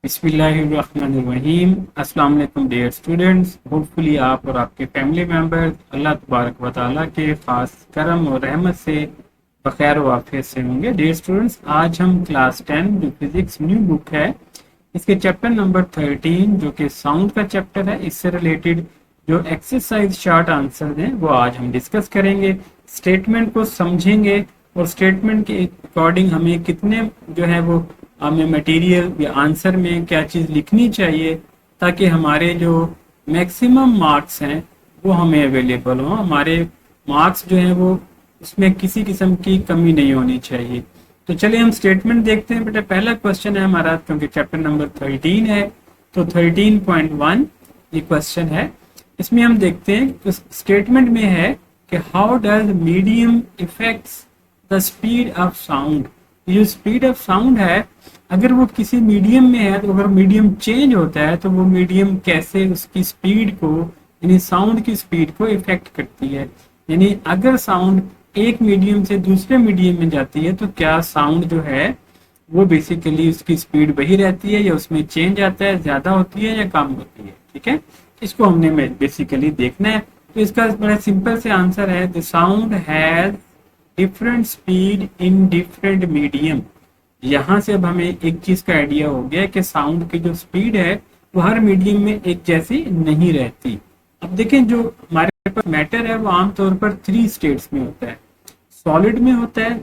बिस्मिल्लाहिर्रहमानिर्रहीम। अस्सलाम वालेकुम डियर स्टूडेंट्स। होपफुली आप और आपके फैमिली मेम्बर्स अल्लाह तबारक व तआला के ख़ास करम और रहमत से बखैर व आफियत से होंगे। डियर स्टूडेंट्स, आज हम क्लास 10 जो फिजिक्स न्यू बुक है इसके चैप्टर नंबर 13 जो कि साउंड का चैप्टर है, इससे रिलेटेड जो एक्सरसाइज शार्ट आंसर हैं वो आज हम डिस्कस करेंगे। स्टेटमेंट को समझेंगे और स्टेटमेंट के अकॉर्डिंग हमें कितने जो है वो हमें मटेरियल या आंसर में क्या चीज़ लिखनी चाहिए ताकि हमारे जो मैक्सिमम मार्क्स हैं वो हमें अवेलेबल हो। हमारे मार्क्स जो हैं वो उसमें किसी किस्म की कमी नहीं होनी चाहिए। तो चलिए हम स्टेटमेंट देखते हैं। बेटा पहला क्वेश्चन है हमारा, क्योंकि चैप्टर नंबर 13 है तो 13.1 ये क्वेश्चन है। इसमें हम देखते हैं स्टेटमेंट में है कि how does medium effects the speed of sound. ये स्पीड ऑफ साउंड है, अगर वो किसी मीडियम में है तो अगर मीडियम चेंज होता है तो वो मीडियम कैसे उसकी स्पीड को यानी साउंड की स्पीड को इफेक्ट करती है। यानी अगर साउंड एक मीडियम से दूसरे मीडियम में जाती है तो क्या साउंड जो है वो बेसिकली उसकी स्पीड वही रहती है या उसमें चेंज आता है, ज्यादा होती है या कम होती है। ठीक है, इसको हमने बेसिकली देखना है। तो इसका बड़ा सिंपल से आंसर है the sound has different speed in different medium. यहाँ से अब हमें एक चीज का आइडिया हो गया कि साउंड की जो स्पीड है वो हर मीडियम में एक जैसी नहीं रहती। अब देखें, जो हमारे पास मैटर है वो आमतौर पर 3 स्टेट्स में होता है। सॉलिड में होता है,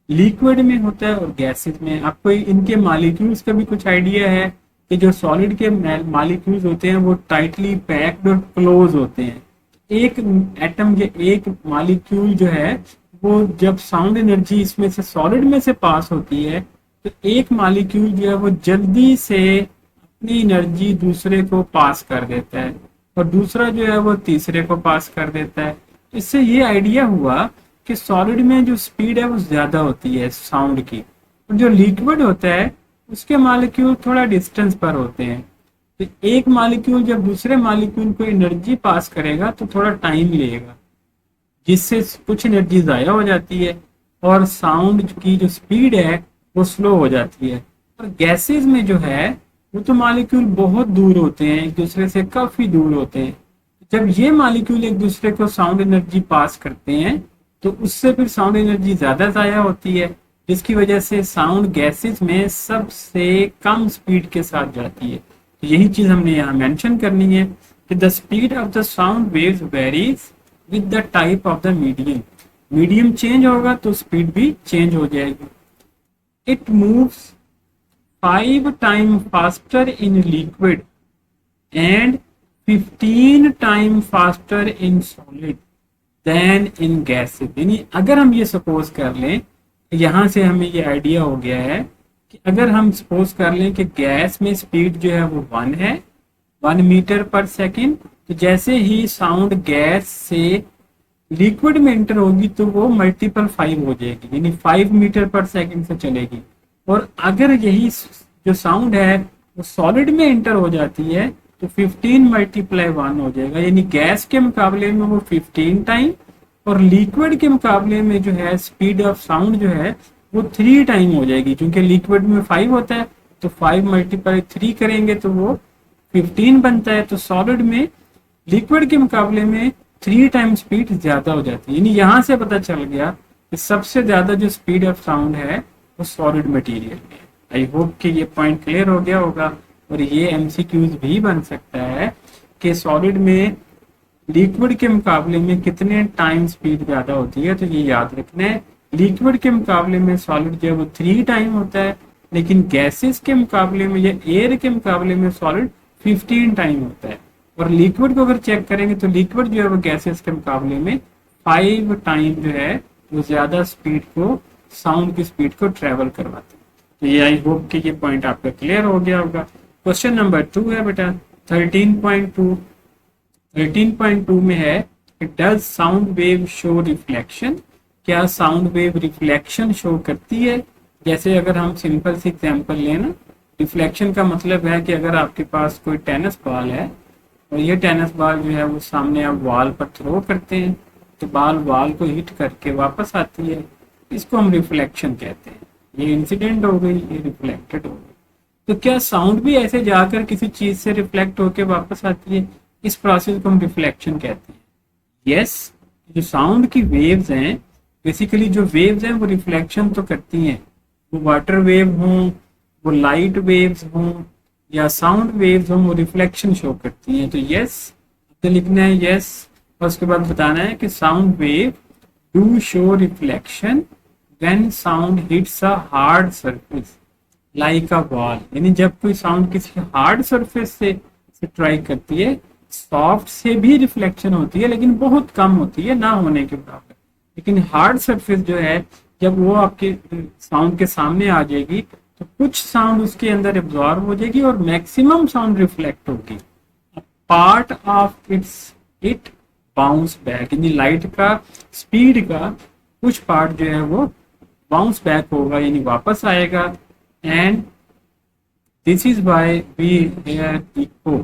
लिक्विड में होता है और गैसेस में। आपको इनके मॉलिक्यूल्स का भी कुछ आइडिया है कि जो सॉलिड के मॉलिक्यूल्स होते हैं वो टाइटली पैक्ड और क्लोज होते हैं। एक एटम या एक मॉलिक्यूल जो है वो जब साउंड एनर्जी इसमें से सॉलिड में से पास होती है तो एक मॉलिक्यूल जो है वो जल्दी से अपनी एनर्जी दूसरे को पास कर देता है और दूसरा जो है वो तीसरे को पास कर देता है। तो इससे ये आइडिया हुआ कि सॉलिड में जो स्पीड है वो ज्यादा होती है साउंड की, और जो लिक्विड होता है उसके मॉलिक्यूल थोड़ा डिस्टेंस पर होते हैं। तो एक मॉलिक्यूल जब दूसरे मॉलिक्यूल को एनर्जी पास करेगा तो थोड़ा टाइम लेगा, जिससे कुछ एनर्जी जाया हो जाती है और साउंड की जो स्पीड है वो स्लो हो जाती है। और गैसेस में जो है वो तो मॉलिक्यूल बहुत दूर होते हैं, एक दूसरे से काफी दूर होते हैं। जब ये मॉलिक्यूल एक दूसरे को साउंड एनर्जी पास करते हैं तो उससे फिर साउंड एनर्जी ज्यादा जाया होती है, जिसकी वजह से साउंड गैसेस में सबसे कम स्पीड के साथ जाती है। तो यही चीज हमने यहाँ मेंशन करनी है कि the speed of the sound waves varies with the type of the medium. Medium change होगा तो स्पीड भी चेंज हो जाएगी। It moves 5 time faster in liquid and 15 time faster in solid than in gases. यानी अगर हम ये suppose कर लें, यहां से हमें ये आइडिया हो गया है कि अगर हम सपोज कर लें कि गैस में स्पीड जो है वो 1 है, 1 मीटर पर सेकेंड, तो जैसे ही साउंड गैस से लिक्विड में एंटर होगी तो वो मल्टीपल 5 हो जाएगी, यानी 5 मीटर पर सेकंड से चलेगी। और अगर यही जो साउंड है वो सॉलिड में एंटर हो जाती है तो 15 मल्टीप्लाई 1 हो जाएगा, यानी गैस के मुकाबले में वो 15 टाइम और लिक्विड के मुकाबले में जो है स्पीड ऑफ साउंड जो है वो 3 टाइम हो जाएगी। क्योंकि लिक्विड में 5 होता है तो 5 मल्टीप्लाई 3 करेंगे तो वो 15 बनता है। तो सॉलिड में लिक्विड के मुकाबले में 3 टाइम स्पीड ज्यादा हो जाती है। यानी यहां से पता चल गया कि सबसे ज्यादा जो स्पीड ऑफ साउंड है वो सॉलिड मटेरियल में है। आई होप कि ये पॉइंट क्लियर हो गया होगा। और ये एमसीक्यूज भी बन सकता है कि सॉलिड में लिक्विड के मुकाबले में कितने टाइम स्पीड ज्यादा होती है, तो ये याद रखना है। लिक्विड के मुकाबले में सॉलिड जो है वो 3 टाइम होता है, लेकिन गैसेस के मुकाबले में या एयर के मुकाबले में सॉलिड 15 टाइम होता है। और लिक्विड को अगर चेक करेंगे तो लिक्विड जो है वो गैसेस के मुकाबले में 5 टाइम जो है वो ज्यादा स्पीड को साउंड की स्पीड को ट्रेवल करवाते हैं। तो ये आई होप कि ये पॉइंट आपका क्लियर हो गया होगा। क्वेश्चन नंबर 2 है बेटा 13.2। 13.2 में है does sound wave show reflection. क्या साउंड वेव रिफ्लेक्शन शो करती है? जैसे अगर हम सिंपल सी एग्जांपल लें ना, रिफ्लेक्शन का मतलब है कि अगर आपके पास कोई टेनिस बॉल है और ये टेनिस बॉल जो है वो सामने आप वॉल पर थ्रो करते हैं तो बॉल वॉल को हिट करके वापस आती है, इसको हम रिफ्लेक्शन कहते हैं। ये इंसिडेंट हो गई, ये रिफ्लेक्टेड हो गई। तो क्या साउंड भी ऐसे जाकर किसी चीज से रिफ्लेक्ट होकर वापस आती है? इस प्रोसेस को हम रिफ्लेक्शन कहते हैं। यस, जो साउंड की वेव्स हैं, बेसिकली जो वेव्स हैं वो रिफ्लेक्शन तो करती हैं, वो वाटर वेव हों, वो लाइट वेव्स हों या साउंड वेव्स हों, वो रिफ्लेक्शन शो करती हैं। तो यस, तो लिखना है यस, और उसके बाद बताना है कि sound wave do show reflection when sound hits a hard surface like a wall. यानी जब कोई साउंड किसी हार्ड सरफेस से स्ट्राइक करती है, सॉफ्ट से भी रिफ्लेक्शन होती है लेकिन बहुत कम होती है, ना होने के बराबर। लेकिन हार्ड सरफेस जो है, जब वो आपके साउंड के सामने आ जाएगी तो कुछ साउंड उसके अंदर एब्जॉर्ब हो जाएगी और मैक्सिमम साउंड रिफ्लेक्ट होगी। Part of it bounce back, यानी लाइट का स्पीड का कुछ पार्ट जो है वो बाउंस बैक होगा, यानी वापस आएगा। And this is why we hear echo,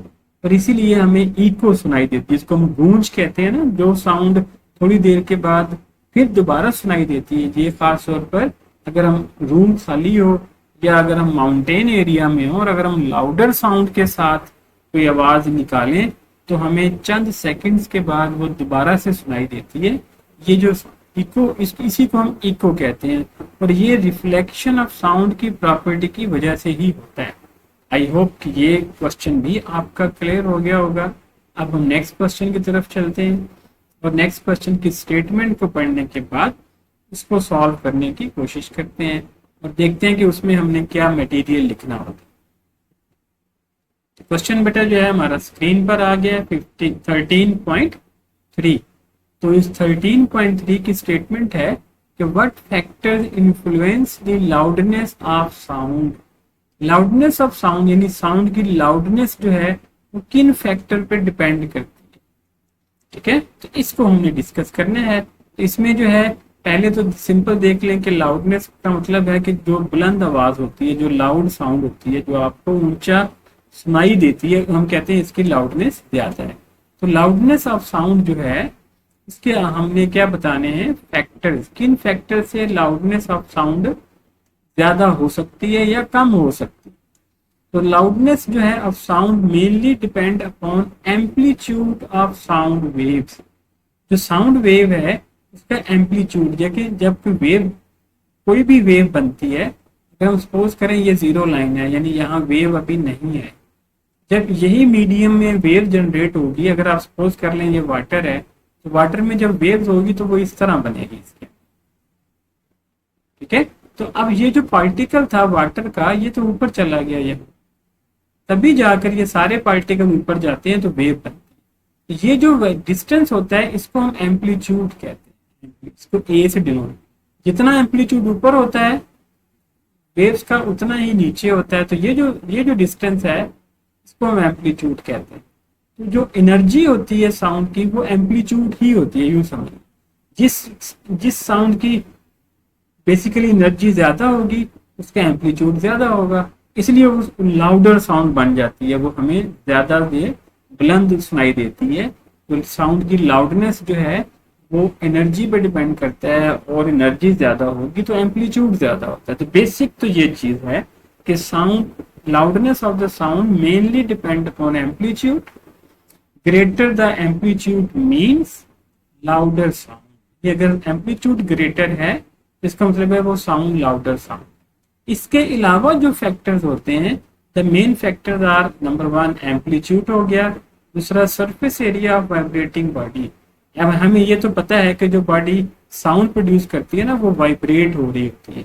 और इसीलिए हमें इको सुनाई देती है, जिसको हम गूंज कहते हैं ना, जो साउंड थोड़ी देर के बाद फिर दोबारा सुनाई देती है। ये खास तौर पर अगर हम रूम खाली हो या अगर हम माउंटेन एरिया में हो और अगर हम लाउडर साउंड के साथ कोई आवाज निकालें तो हमें चंद सेकंड्स के बाद वो दोबारा से सुनाई देती है। ये जो इको, इसी को हम इको कहते हैं, और ये रिफ्लेक्शन ऑफ साउंड की प्रॉपर्टी की वजह से ही होता है। आई होप कि ये क्वेश्चन भी आपका क्लियर हो गया होगा। अब हम नेक्स्ट क्वेश्चन की तरफ चलते हैं और नेक्स्ट क्वेश्चन की स्टेटमेंट को पढ़ने के बाद उसको सॉल्व करने की कोशिश करते हैं और देखते हैं कि उसमें हमने क्या मटेरियल लिखना होगा। क्वेश्चन बेटा जो है हमारा स्क्रीन पर आ गया 13.3। तो इस 13.3 की स्टेटमेंट है कि what factors influence the loudness of sound. Loudness of sound यानी साउंड की लाउडनेस जो है वो किन फैक्टर पे डिपेंड करती है। ठीक है, तो इसको हमने डिस्कस करना है। तो इसमें जो है पहले तो सिंपल देख लें कि लाउडनेस का मतलब है कि जो बुलंद आवाज होती है, जो लाउड साउंड होती है, जो आपको ऊंचा सुनाई देती है, हम कहते हैं इसकी लाउडनेस ज्यादा है। तो लाउडनेस ऑफ साउंड जो है इसके हमने क्या बताने हैं फैक्टर्स, किन फैक्टर से लाउडनेस ऑफ साउंड ज्यादा हो सकती है या कम हो सकती है। तो लाउडनेस जो है of sound mainly depend upon amplitude of sound waves. जो साउंड वेव है उसका एम्पलीट्यूड, जब कोई भी वेव बनती है, अगर हम सपोज करें ये जीरो लाइन है यानी यहाँ वेव अभी नहीं है, जब यही मीडियम में वेव जनरेट होगी, अगर आप सपोज कर लें ये वाटर है, तो वाटर में जब वेव्स होगी तो वो इस तरह बनेगी इसके। ठीक है, तो अब ये जो पार्टिकल था वाटर का, ये तो ऊपर चला गया, ये तभी जाकर ये सारे पार्टिकल ऊपर जाते हैं तो वेव बनती है। ये जो डिस्टेंस होता है इसको हम एम्पलीट्यूड कहते हैं, इसको ए से डिनोट। जितना एम्पलीट्यूड ऊपर होता है वेव्स का उतना ही नीचे होता है, तो ये जो डिस्टेंस है इसको हम एम्पलीट्यूड कहते हैं। तो जो एनर्जी होती है साउंड की वो एम्पलीट्यूड ही होती है, यूं समझिए। जिस साउंड की बेसिकली एनर्जी ज्यादा होगी उसका एम्पलीट्यूड ज्यादा होगा, इसलिए वो लाउडर साउंड बन जाती है, वो हमें ज्यादा बुलंद सुनाई देती है। तो साउंड की लाउडनेस जो है वो एनर्जी पे डिपेंड करता है, और एनर्जी ज्यादा होगी तो एम्पलीट्यूड ज्यादा होता है। तो बेसिक तो ये चीज है कि sound loudness of the sound mainly depend upon amplitude. Greater the amplitude means louder sound. ये अगर एम्पलीट्यूड ग्रेटर है इसका मतलब है वो साउंड लाउडर साउंड। इसके अलावा जो फैक्टर्स होते हैं, the main factors are number 1 amplitude हो गया, दूसरा surface area of vibrating body. अब हमें ये तो पता है कि जो बॉडी साउंड प्रोड्यूस करती है ना वो वाइब्रेट हो रही होती है।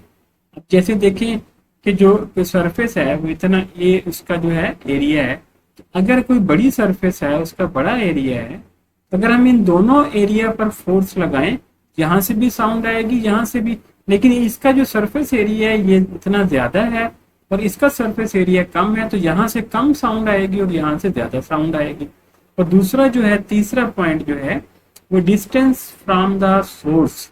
अब जैसे देखें कि जो सरफेस है वो इतना, ये उसका जो है एरिया है, तो अगर कोई बड़ी सरफेस है उसका बड़ा एरिया है, तो अगर हम इन दोनों एरिया पर फोर्स लगाएं, यहाँ से भी साउंड आएगी यहाँ से भी, लेकिन इसका जो सरफेस एरिया है ये इतना ज्यादा है और इसका सरफेस एरिया कम है, तो यहाँ से कम साउंड आएगी और यहाँ से ज्यादा साउंड आएगी। और दूसरा जो है तीसरा पॉइंट जो है वो डिस्टेंस फ्रॉम द सोर्स,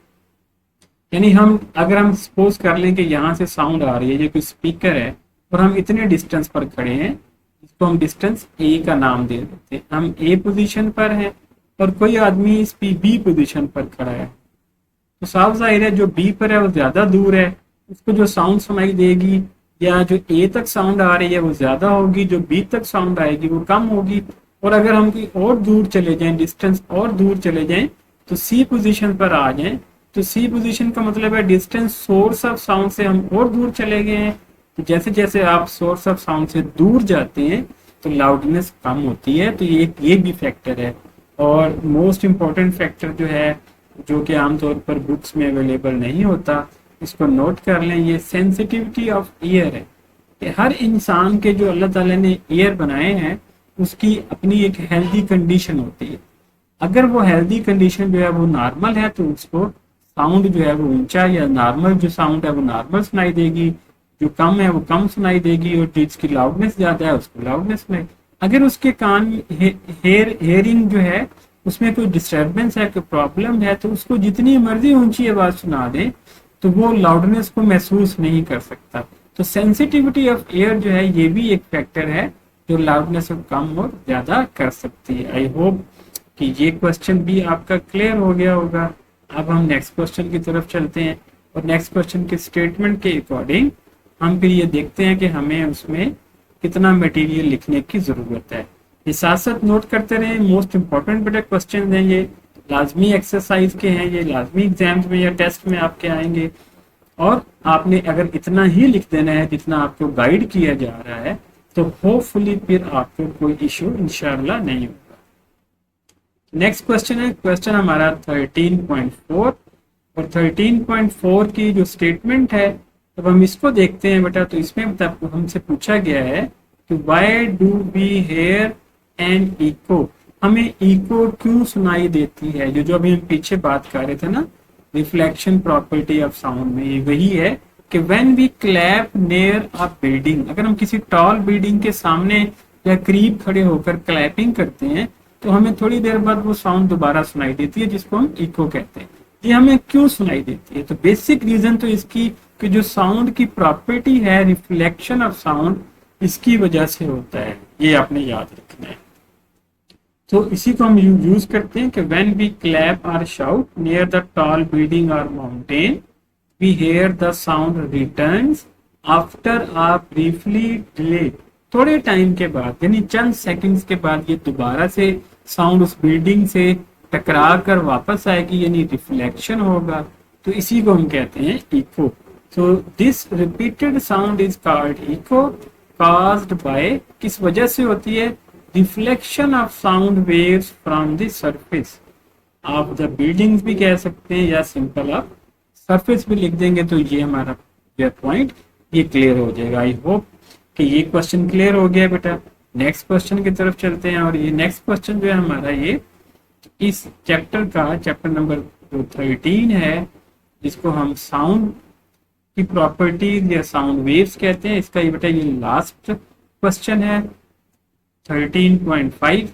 यानी अगर हम सपोज कर लें कि यहाँ से साउंड आ रही है, ये कोई स्पीकर है और हम इतने डिस्टेंस पर खड़े हैं, इसको हम डिस्टेंस ए का नाम दे देते हैं। हम ए पोजीशन पर हैं और कोई आदमी इस बी पोजीशन पर खड़ा है, तो साफ जाहिर है जो बी पर है वो ज्यादा दूर है, उसको जो साउंड सुनाई देगी या जो ए तक साउंड आ रही है वो ज्यादा होगी, जो बी तक साउंड आएगी वो कम होगी। और अगर हम कहीं और दूर चले जाएं, डिस्टेंस और दूर चले जाएं, तो सी पोजीशन पर आ जाएं, तो सी पोजीशन का मतलब है डिस्टेंस सोर्स ऑफ साउंड से हम और दूर चले गए हैं। तो जैसे जैसे आप सोर्स ऑफ साउंड से दूर जाते हैं तो लाउडनेस कम होती है। तो ये भी फैक्टर है। और मोस्ट इम्पॉर्टेंट फैक्टर जो है, जो कि आमतौर पर बुक्स में अवेलेबल नहीं होता, इसको नोट कर लें, ये सेंसिटिविटी ऑफ ईयर है। कि हर इंसान के जो अल्लाह ताला ने ईयर बनाए हैं उसकी अपनी एक हेल्दी कंडीशन होती है। अगर वो हेल्दी कंडीशन जो है वो नॉर्मल है तो उसको साउंड जो है वो ऊंचा, या नॉर्मल जो साउंड है वो नॉर्मल सुनाई देगी, जो कम है वो कम सुनाई देगी, और जिसकी लाउडनेस ज्यादा है उसको लाउडनेस सुनाई। अगर उसके कान हेयरिंग जो है उसमें कोई डिस्टर्बेंस है, कोई प्रॉब्लम है, तो उसको जितनी मर्जी ऊंची आवाज सुना दे तो वो लाउडनेस को महसूस नहीं कर सकता। तो सेंसिटिविटी ऑफ एयर जो है ये भी एक फैक्टर है जो लाउडनेस को कम और ज्यादा कर सकती है। आई होप कि ये क्वेश्चन भी आपका क्लियर हो गया होगा। अब हम नेक्स्ट क्वेश्चन की तरफ चलते हैं, और नेक्स्ट क्वेश्चन के स्टेटमेंट के अकॉर्डिंग हम फिर ये देखते हैं कि हमें उसमें कितना मटेरियल लिखने की जरूरत है। ये साथ साथ नोट करते रहें, मोस्ट इंपॉर्टेंट बेटा क्वेश्चन हैं ये, लाजमी एक्सरसाइज के हैं, ये लाजमी एग्जाम्स में या टेस्ट में आपके आएंगे। और आपने अगर इतना ही लिख देना है जितना आपको गाइड किया जा रहा है तो होपफुली फिर आपको कोई इशू इंशाल्लाह नहीं होगा। नेक्स्ट क्वेश्चन है, क्वेश्चन हमारा 13.4, और 13.4 की जो स्टेटमेंट है जब हम इसको देखते हैं बेटा, तो इसमें हमसे पूछा गया है कि why do we hear an echo, हमें इको क्यों सुनाई देती है। जो अभी हम पीछे बात कर रहे थे ना रिफ्लेक्शन प्रॉपर्टी ऑफ साउंड में, वही है कि when we clap near a building, अगर हम किसी टॉल बिल्डिंग के सामने या करीब खड़े होकर क्लैपिंग करते हैं तो हमें थोड़ी देर बाद वो साउंड दोबारा सुनाई देती है, जिसको हम इको कहते हैं। ये हमें क्यों सुनाई देती है, तो बेसिक रीजन तो इसकी कि जो साउंड की प्रॉपर्टी है रिफ्लेक्शन ऑफ साउंड, इसकी वजह से होता है। ये आपने याद रखना है। तो इसी को हम यूज करते हैं कि व्हेन वी क्लैप और shout near the tall building और mountain we hear the sound returns after a briefly delay, थोड़े टाइम के बाद यानी चंद सेकंड्स के बाद ये दोबारा से साउंड उस बिल्डिंग से टकरा कर वापस आएगी, यानी रिफ्लेक्शन होगा। तो इसी को हम कहते हैं echo. So this repeated sound is called echo, caused by, किस वजह से होती है, reflection of sound waves from the surface of the buildings भी कह सकते हैं, या सिंपल आप सरफेस भी लिख देंगे। तो ये हमारा पॉइंट ये क्लियर हो जाएगा। आई होप कि ये क्वेश्चन क्लियर हो गया बेटा। नेक्स्ट क्वेश्चन की तरफ चलते हैं, और ये नेक्स्ट क्वेश्चन जो है हमारा ये इस चैप्टर का चैप्टर नंबर 13 है, जिसको हम साउंड की प्रॉपर्टीज या साउंड वेव्स कहते हैं। इसका ये बेटा ये लास्ट क्वेश्चन है 13.5।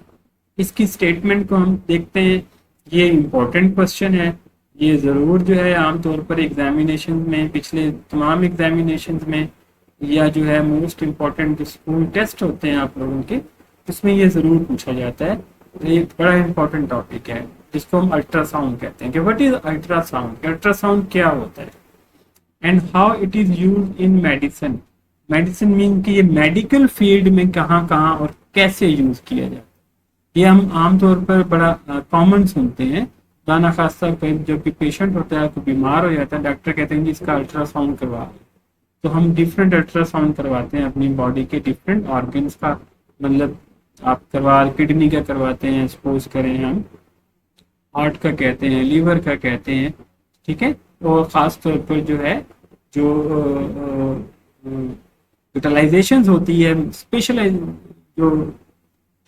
इसकी स्टेटमेंट को हम देखते हैं। ये इंपॉर्टेंट क्वेश्चन है, ये जरूर जो है आमतौर पर एग्जामिनेशन में, पिछले तमाम एग्जामिनेशन में, या जो है मोस्ट इम्पॉर्टेंट जो स्कूल टेस्ट होते हैं आप लोगों के, उसमें ये जरूर पूछा जाता है। तो ये बड़ा इंपॉर्टेंट टॉपिक है जिसको हम अल्ट्रासाउंड कहते हैं कि व्हाट इज अल्ट्रासाउंड, अल्ट्रासाउंड क्या होता है, and how it is use in medicine. Medicine mean कि ये मेडिकल फील्ड में कहाँ कहाँ और कैसे यूज किया जाता है। ये हम आमतौर पर बड़ा कॉमन सुनते हैं, दाना खासा जब भी पेशेंट होता है, कोई बीमार हो जाता है, डॉक्टर कहते हैं कि इसका अल्ट्रासाउंड करवा, तो हम डिफरेंट अल्ट्रासाउंड करवाते हैं अपनी बॉडी के डिफरेंट ऑर्गन्स का। मतलब आप किडनी का करवाते हैं, सपोज करें हम हार्ट का कहते हैं, लीवर का कहते हैं, ठीक है। और ख़ास तौर पर जो है जो यूटिलाइजेशन होती है, स्पेशलाइज जो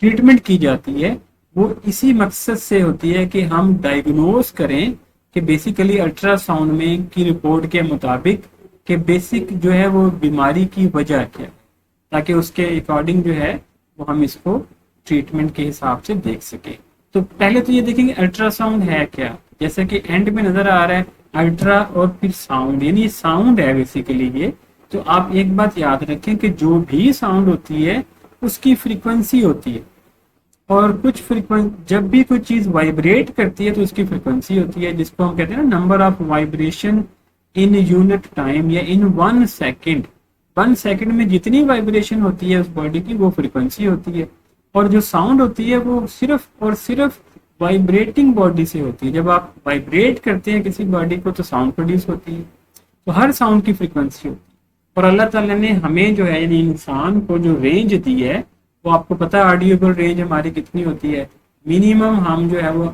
ट्रीटमेंट की जाती है, वो इसी मकसद से होती है कि हम डायग्नोज करें कि बेसिकली अल्ट्रासाउंड में की रिपोर्ट के मुताबिक कि बेसिक जो है वो बीमारी की वजह क्या है, ताकि उसके अकॉर्डिंग जो है वो हम इसको ट्रीटमेंट के हिसाब से देख सके। तो पहले तो ये देखेंगे अल्ट्रासाउंड है क्या, जैसे कि एंड में नजर आ रहा है अल्ट्रा और फिर साउंड, यानी साउंड है बेसिकली ये। तो आप एक बात याद रखें कि जो भी साउंड होती है उसकी फ्रीक्वेंसी होती है, और कुछ फ्रीक्वेंसी जब भी कोई चीज वाइब्रेट करती है तो उसकी फ्रीक्वेंसी होती है, जिसको हम कहते हैं ना number of vibration in unit time या इन 1 सेकेंड 1 सेकंड में जितनी वाइब्रेशन होती है उस बॉडी की वो फ्रीक्वेंसी होती है, और जो साउंड होती है वो सिर्फ और सिर्फ वाइब्रेटिंग बॉडी से होती है। जब आप वाइब्रेट करते हैं किसी बॉडी को तो साउंड प्रोड्यूस होती है, तो हर साउंड की फ्रीक्वेंसी होती है। और अल्लाह ताला ने हमें जो है यानी इंसान को जो रेंज दी है, वो आपको पता है ऑडियोबल रेंज हमारी कितनी होती है। मिनिमम हम जो है वो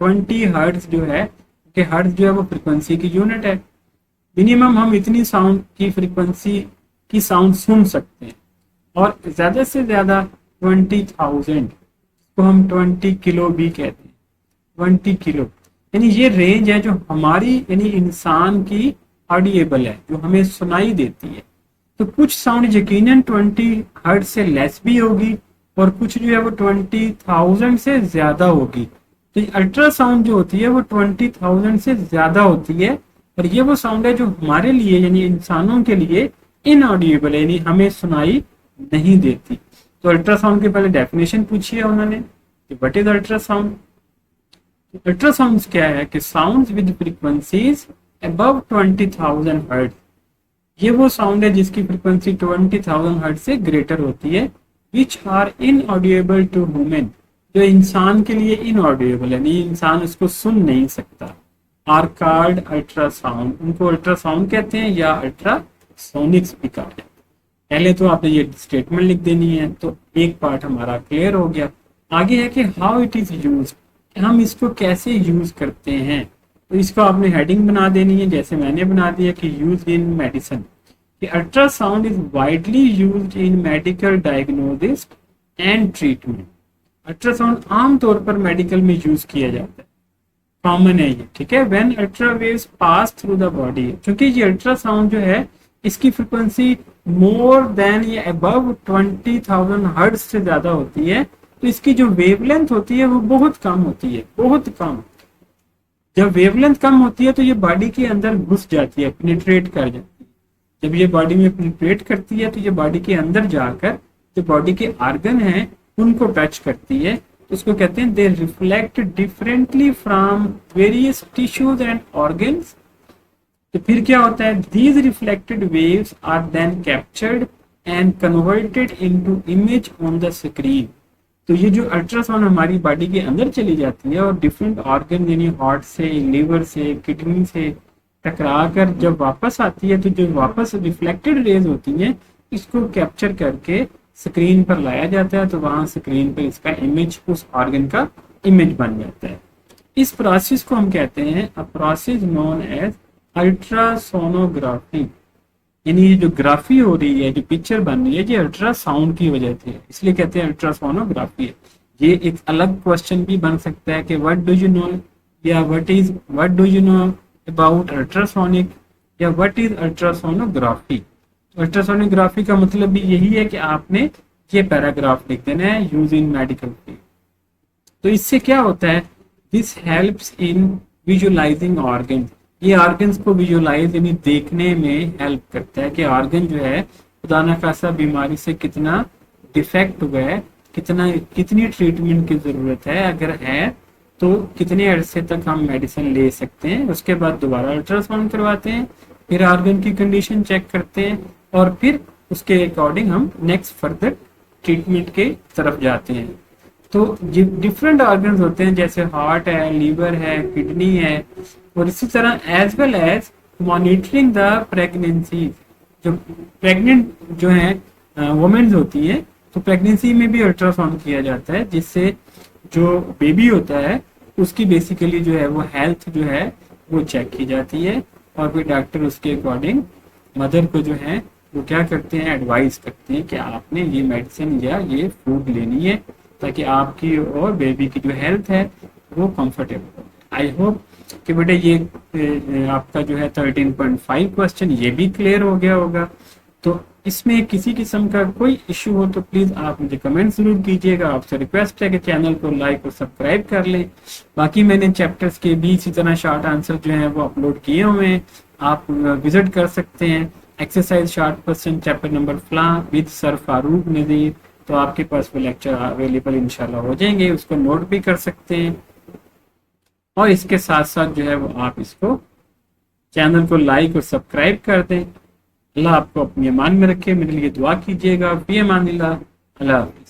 20 हर्ट्ज जो है, कि हर्ट्ज जो है वो फ्रीक्वेंसी की यूनिट है। मिनिमम हम इतनी साउंड की फ्रीक्वेंसी की साउंड सुन सकते हैं, और ज्यादा से ज्यादा 20,000 को हम 20 किलो भी कहते हैं। 20 किलो यानी ये रेंज है जो हमारी यानी इंसान की ऑडिएबल है, जो हमें सुनाई देती है। तो कुछ साउंड यकीनन 20 हर्ट्ज से लेस भी होगी, और कुछ जो है वो 20,000 से ज्यादा होगी। तो अल्ट्रासाउंड जो होती है वो 20,000 से ज्यादा होती है, और ये वो साउंड है जो हमारे लिए यानी इंसानों के लिए इनऑडिएबल है, यानी हमें सुनाई नहीं देती। तो अल्ट्रासाउंड के पहले डेफिनेशन पूछी है उन्होंने कि व्हाट इज अल्ट्रासाउंड। अल्ट्रासाउंड क्या है कि sounds with frequencies above 20,000 hertz, ये वो साउंड है जिसकी फ्रीक्वेंसी 20,000 हर्ट्ज से ग्रेटर होती है, which are inaudible to human, जो इंसान के लिए इनऑडिएबल है, नहीं इंसान उसको सुन नहीं सकता। आर कॉल्ड अल्ट्रासाउंड, उनको अल्ट्रासाउंड कहते हैं या अल्ट्रासोनिक्स भी कहा जाता है। पहले तो आपने ये स्टेटमेंट लिख देनी है, तो एक पार्ट हमारा क्लियर हो गया। आगे है कि हाउ इट इज यूज, हम इसको कैसे यूज करते हैं। तो इसको आपने हेडिंग बना देनी है, जैसे मैंने बना दिया कि यूज इन मेडिसिन, कि ultrasound is widely used in medical diagnosis and treatment. Ultrasound आमतौर पर मेडिकल में यूज किया जाता है, कॉमन है ये, ठीक है। When ultrawaves pass through the body, क्योंकि ये अल्ट्रासाउंड जो है इसकी फ्रिक्वेंसी मोर देन या अबव 20,000 हर्ट्ज से ज्यादा होती है, तो इसकी जो वेवलेंथ होती है वो बहुत कम होती है, बहुत कम। जब वेवलेंथ कम होती है तो ये बॉडी के अंदर घुस जाती है, पेनिट्रेट कर जाती है। जब ये बॉडी में पेनिट्रेट करती है तो ये बॉडी के अंदर जाकर जो बॉडी के ऑर्गन हैं उनको टच करती है, तो उसको कहते हैं they reflect differently from various tissues and organs. तो फिर क्या होता है, these reflected waves are then captured and converted into image on the screen. तो ये जो अल्ट्रासाउंड हमारी बॉडी के अंदर चली जाती है और डिफरेंट ऑर्गन यानी हार्ट से, लीवर से, किडनी से टकरा कर जब वापस आती है, तो जो वापस रिफ्लेक्टेड रेज होती हैं इसको कैप्चर करके स्क्रीन पर लाया जाता है, तो वहां स्क्रीन पर इसका इमेज, उस ऑर्गन का इमेज बन जाता है। इस प्रोसेस को हम कहते हैं a process known as ultrasonography. यानी ये जो ग्राफी हो रही है, जो पिक्चर बन रही है, ये अल्ट्रासाउंड की वजह से है, इसलिए कहते हैं अल्ट्रासोनोग्राफी है। ये एक अलग क्वेश्चन भी बन सकता है कि व्हाट डू यू नो, या what do you know about ultrasonic, या व्हाट इज अल्ट्रासोनोग्राफी। अल्ट्रासोनोग्राफी का मतलब भी यही है कि आपने ये पैराग्राफ लिख देना है, यूज इन मेडिकल फील्ड। तो इससे क्या होता है, this helps in visualising organ, ये ऑर्गन्स को विजुअलाइज यानी देखने में हेल्प करता है कि ऑर्गन जो है खुदा न खासा बीमारी से कितना डिफेक्ट हुआ है, कितनी ट्रीटमेंट की जरूरत है, अगर है तो कितने अरसे तक हम मेडिसिन ले सकते हैं। उसके बाद दोबारा अल्ट्रासाउंड करवाते हैं, फिर ऑर्गन की कंडीशन चेक करते हैं, और फिर उसके अकॉर्डिंग हम नेक्स्ट फर्दर ट्रीटमेंट के तरफ जाते हैं। तो ये डिफरेंट ऑर्गन्स होते हैं, जैसे हार्ट है, लीवर है, किडनी है, और इसी तरह as well as monitoring the pregnancy. जो प्रेग्नेंट जो है वुमेन्स होती है, तो प्रेगनेंसी में भी अल्ट्रासाउंड किया जाता है, जिससे जो बेबी होता है उसकी बेसिकली जो है वो हेल्थ जो है वो चेक की जाती है, और फिर डॉक्टर उसके अकॉर्डिंग मदर को जो है वो क्या करते हैं, एडवाइस करते हैं कि आपने ये मेडिसिन या ये फूड लेनी है, ताकि आपकी और बेबी की जो हेल्थ है वो कंफर्टेबल हो। आई होप कि बेटा ये आपका जो है 13.5 क्वेश्चन ये भी क्लियर हो गया होगा। तो इसमें किसी किस्म का कोई इश्यू हो तो प्लीज आप मुझे कमेंट जरूर कीजिएगा। आपसे रिक्वेस्ट है कि चैनल को लाइक और सब्सक्राइब कर लें। बाकी मैंने चैप्टर्स के भी इसी तरह शॉर्ट आंसर जो है वो अपलोड किए हुए हैं, आप विजिट कर सकते हैं। Exercise short question chapter number फला विद सर फारूक नज़ीर, तो आपके पास वो लेक्चर अवेलेबल इंशाल्लाह हो जाएंगे, उसको नोट भी कर सकते हैं। और इसके साथ साथ जो है वो आप इसको चैनल को लाइक और सब्सक्राइब कर दें। अल्लाह आपको अपनी ईमान में रखे। मेरे लिए दुआ कीजिएगा। फी अमानिल्लाह। अल्लाह हाफ़िज़।